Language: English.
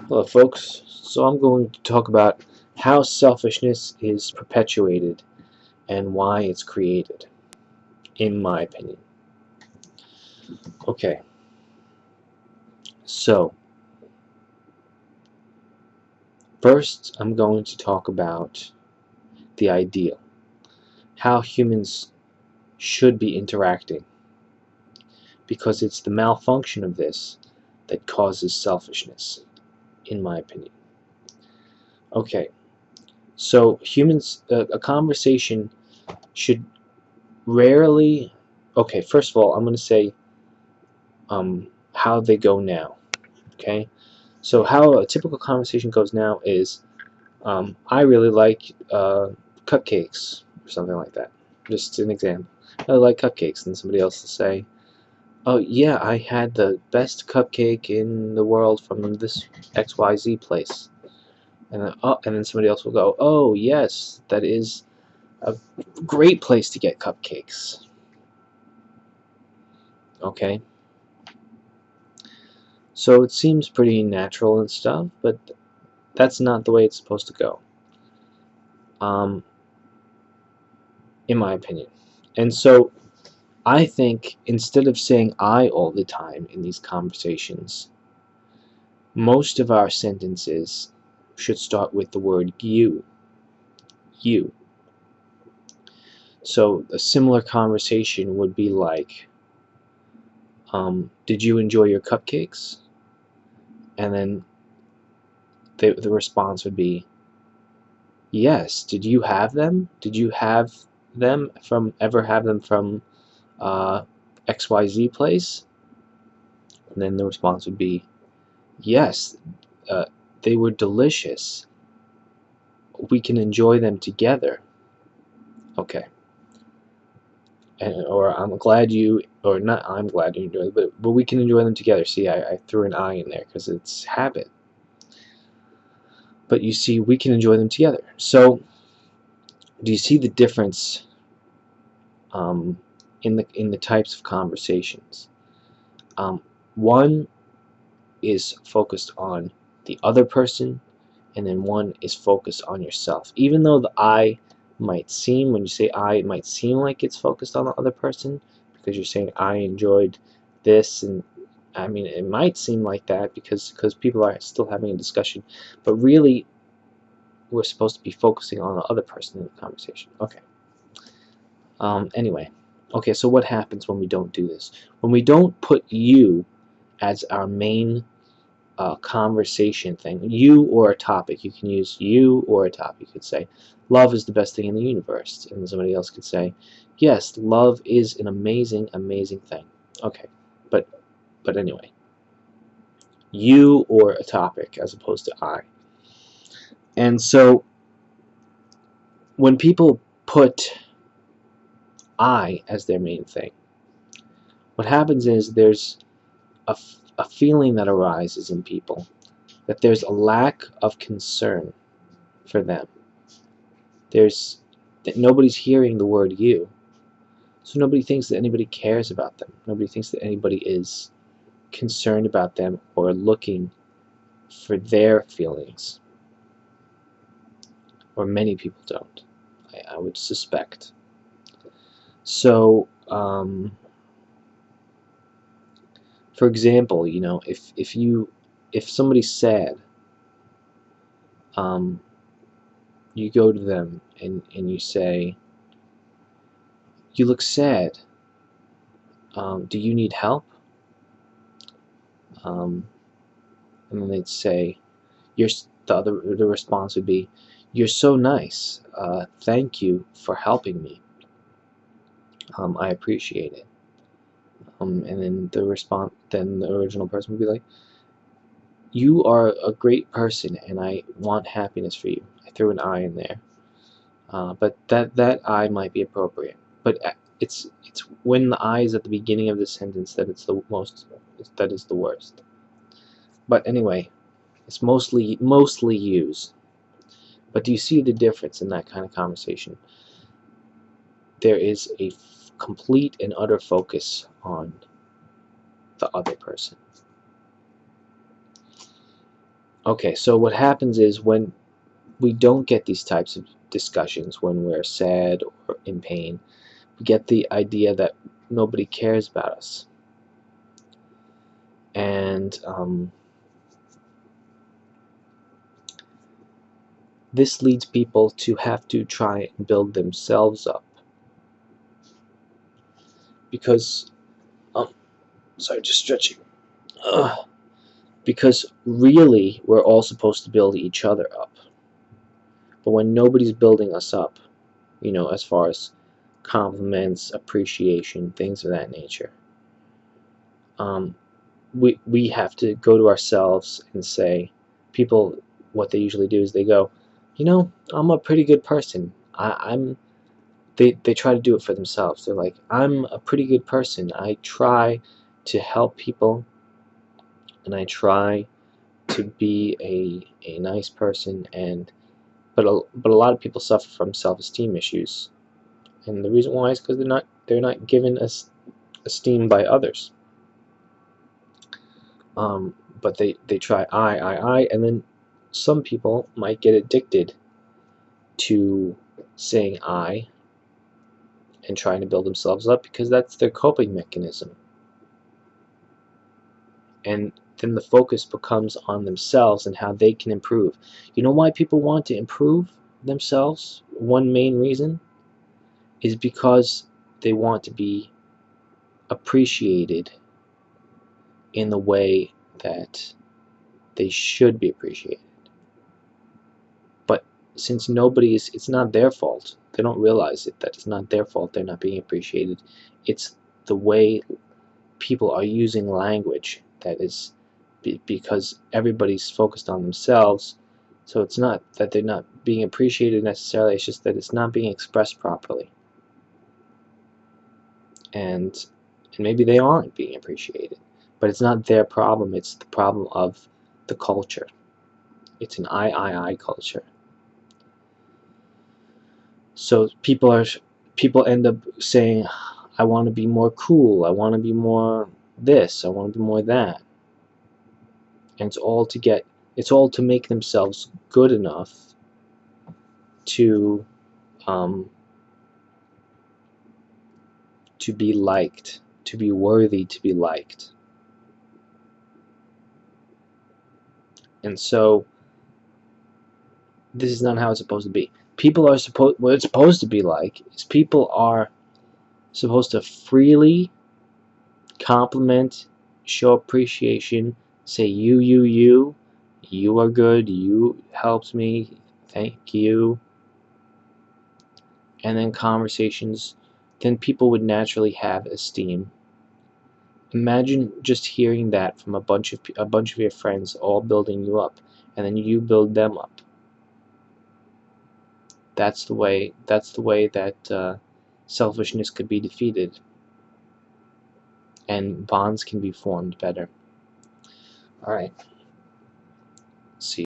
Hello, folks. So I'm going to talk about how selfishness is perpetuated and why it's created, in my opinion. Okay, so first I'm going to talk about the ideal, how humans should be interacting, because it's the malfunction of this that causes selfishness, in my opinion. Okay, so humans, a conversation should rarely. Okay, first of all, I'm going to say how they go now. Okay, so how a typical conversation goes now is, I really like cupcakes or something like that. Just an example. I like cupcakes, and somebody else will say, "Oh yeah, I had the best cupcake in the world from this XYZ place," and then somebody else will go, "Oh yes, that is a great place to get cupcakes." Okay, so it seems pretty natural and stuff, but that's not the way it's supposed to go. Um, in my opinion. And so I think instead of saying I all the time in these conversations, most of our sentences should start with the word you. You. So a similar conversation would be like, did you enjoy your cupcakes? And then the response would be, yes. Did you have them? Did you have them from ever have them from XYZ place? And then the response would be, yes, uh, they were delicious. We can enjoy them together. Okay. Or I'm glad you, or not I'm glad you enjoy them, but we can enjoy them together. See, I threw an I in there because it's habit. But you see, we can enjoy them together. So, do you see the difference um, in the types of conversations? One is focused on the other person, and then one is focused on yourself. Even though the I might seem, when you say I, it might seem like it's focused on the other person because you're saying I enjoyed this, and I mean it might seem like that because people are still having a discussion, but really we're supposed to be focusing on the other person in the conversation. Okay. Anyway, okay. So what happens when we don't do this? When we don't put you as our main conversation thing. You or a topic. You can use you or a topic. You could say, love is the best thing in the universe. And somebody else could say, yes, love is an amazing, amazing thing. Okay, but anyway, you or a topic as opposed to I. And so when people put I as their main thing, what happens is there's a feeling that arises in people that there's a lack of concern for them. There's that nobody's hearing the word you, so nobody thinks that anybody cares about them. Nobody thinks that anybody is concerned about them or looking for their feelings, or many people don't, I would suspect. So for example, if somebody's sad, um, you go to them and you say, you look sad, do you need help? Um, and then they'd say, the response would be, you're so nice, thank you for helping me, I appreciate it. And then the original person would be like, you are a great person and I want happiness for you. I threw an I in there, but that I might be appropriate, but it's when the I is at the beginning of the sentence that it's the most, that is the worst. But anyway, it's mostly used. But do you see the difference in that kind of conversation? There is a complete and utter focus on the other person. Okay, so what happens is when we don't get these types of discussions, when we're sad or in pain, we get the idea that nobody cares about us. And this leads people to have to try and build themselves up. Because, sorry, just stretching. Because really, we're all supposed to build each other up. But when nobody's building us up, as far as compliments, appreciation, things of that nature, we have to go to ourselves and say, people, what they usually do is they go, I'm a pretty good person. They try to do it for themselves. They're like, I'm a pretty good person. I try to help people, and I try to be a nice person, but a lot of people suffer from self-esteem issues, and the reason why is because they're not given esteem by others. But they try I, and then some people might get addicted to saying I and trying to build themselves up because that's their coping mechanism. And then the focus becomes on themselves and how they can improve. You know why people want to improve themselves? One main reason is because they want to be appreciated in the way that they should be appreciated. But since it's not their fault. They don't realize that it's not their fault they're not being appreciated. It's the way people are using language that is because everybody's focused on themselves. So it's not that they're not being appreciated necessarily, it's just that it's not being expressed properly. And maybe they aren't being appreciated. But it's not their problem, it's the problem of the culture. It's an I culture. So people end up saying, I want to be more cool, I want to be more this, I want to be more that. And it's all to make themselves good enough to be liked, to be worthy to be liked. And so this is not how it's supposed to be. What it's supposed to be like is people are supposed to freely compliment, show appreciation, say you are good, you helped me, thank you. And then then people would naturally have esteem. Imagine just hearing that from a bunch of your friends all building you up, and then you build them up. That's the way that selfishness could be defeated, and bonds can be formed better. All right. See.